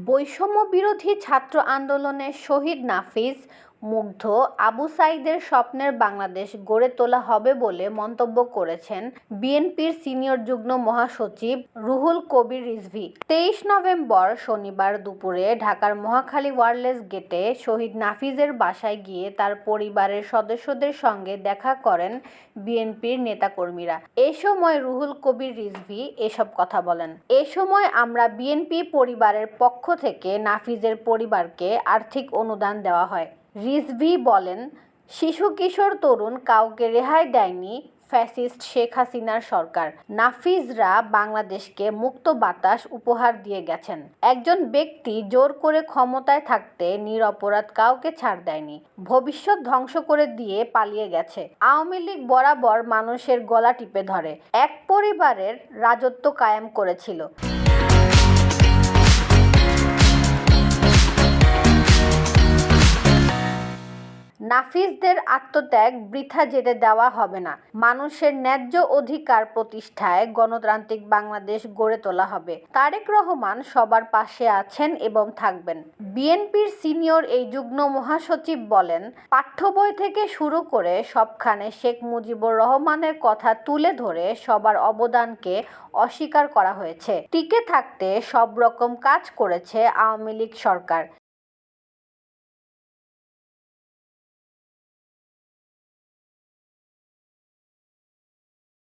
বৈষম্য বিরোধী ছাত্র আন্দোলনে শহীদ নাফিজ, মুগ্ধ, আবু সাঈদের স্বপ্নের বাংলাদেশ গড়ে তোলা হবে বলে মন্তব্য করেছেন বিএনপির সিনিয়র যুগ্ম মহাসচিব রুহুল কবির রিজভী। 23 নভেম্বর শনিবার দুপুরে ঢাকার মহাখালী ওয়্যারলেস গেটে শহীদ নাফিজের বাসায় গিয়ে তার পরিবারের সদস্যদের সঙ্গে দেখা করেন বিএনপির নেতাকর্মীরা। এ সময় রুহুল কবির রিজভী এসব কথা বলেন। এ সময় আমরা বিএনপি পরিবারের পক্ষ থেকে নাফিজের পরিবারকে আর্থিক অনুদান দেওয়া হয়। রিজভী বলেন, শিশু কিশোর তরুণ কাউকে রেহাই দেয়নি ফ্যাসিস্ট শেখ হাসিনার সরকার। নাফিজরা বাংলাদেশকে মুক্ত বাতাস উপহার দিয়ে গেছেন। একজন ব্যক্তি জোর করে ক্ষমতায় থাকতে নিরপরাধ কাউকে ছাড় দেয়নি, ভবিষ্যৎ ধ্বংস করে দিয়ে পালিয়ে গেছে। আওয়ামী লীগ বরাবর মানুষের গলা টিপে ধরে এক পরিবারের রাজত্ব কায়েম করেছিল। নাফিজদের আত্মত্যাগ বৃথা যেতে দেওয়া হবে না। মানুষের ন্যায্য অধিকার প্রতিষ্ঠায় গণতান্ত্রিক বাংলাদেশ গড়ে তোলা হবে। তারেক রহমান সবার পাশে আছেন এবং থাকবেন। বিএনপির সিনিয়র এই যুগ্ম মহাসচিব বলেন, পাঠ্য বই থেকে শুরু করে সবখানে শেখ মুজিবুর রহমানের কথা তুলে ধরে সবার অবদানকে অস্বীকার করা হয়েছে। টিকে থাকতে সব রকম কাজ করেছে আওয়ামী লীগ সরকার।